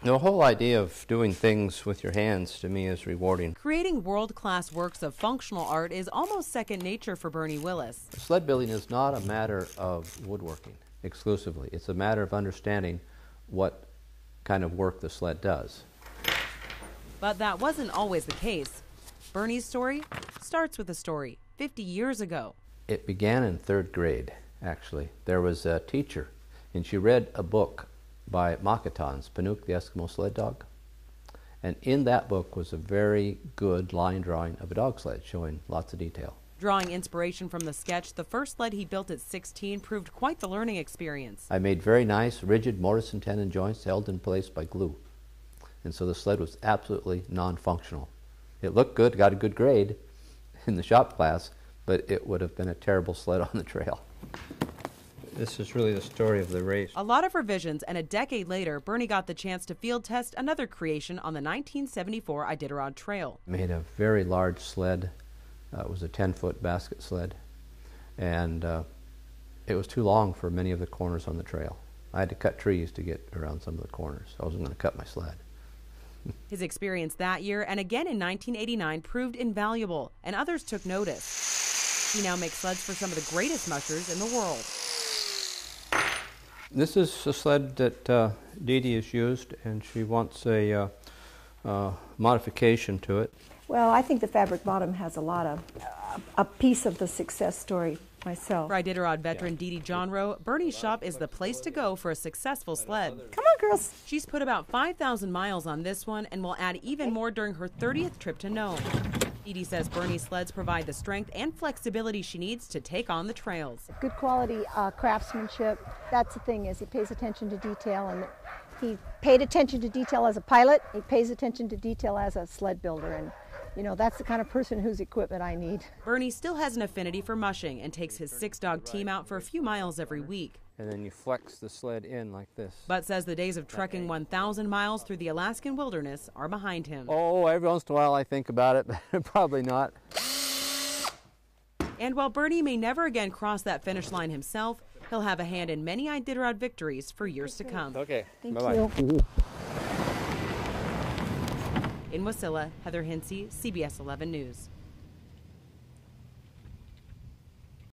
The whole idea of doing things with your hands to me is rewarding. Creating world-class works of functional art is almost second nature for Bernie Willis. Sled building is not a matter of woodworking exclusively. It's a matter of understanding what kind of work the sled does. But that wasn't always the case. Bernie's story starts with a story 50 years ago. It began in 3rd grade, actually. There was a teacher, and she read a book by Makatans, Panook the Eskimo Sled Dog. And in that book was a very good line drawing of a dog sled showing lots of detail. Drawing inspiration from the sketch, the first sled he built at 16 proved quite the learning experience. I made very nice, rigid mortise and tenon joints held in place by glue. And so the sled was absolutely non-functional. It looked good, got a good grade in the shop class, but it would have been a terrible sled on the trail. This is really the story of the race. A lot of revisions, and a decade later, Bernie got the chance to field test another creation on the 1974 Iditarod Trail. Made a very large sled. It was a 10-foot basket sled, and it was too long for many of the corners on the trail. I had to cut trees to get around some of the corners. I wasn't going to cut my sled. His experience that year and again in 1989 proved invaluable, and others took notice. He now makes sleds for some of the greatest mushers in the world. This is a sled that Dee has used, and she wants a modification to it. Well, I think the fabric bottom has a piece of the success story myself. For Iditarod veteran Dee Johnroe, Bernie's shop is the place to go for a successful sled. Come on, girls. She's put about 5,000 miles on this one and will add even more during her 30th trip to Nome. Dee says Bernie's sleds provide the strength and flexibility she needs to take on the trails. Good quality craftsmanship. That's the thing, is he pays attention to detail, and he paid attention to detail as a pilot. He pays attention to detail as a sled builder, and you know, that's the kind of person whose equipment I need. Bernie still has an affinity for mushing and takes his 6-dog team out for a few miles every week. And then you flex the sled in like this. But says the days of trekking 1,000 miles through the Alaskan wilderness are behind him. Oh, every once in a while I think about it, but probably not. And while Bernie may never again cross that finish line himself, he'll have a hand in many Iditarod victories for years to come. Okay, Thank bye-bye. you. In Wasilla, Heather Hintze, CBS 11 News.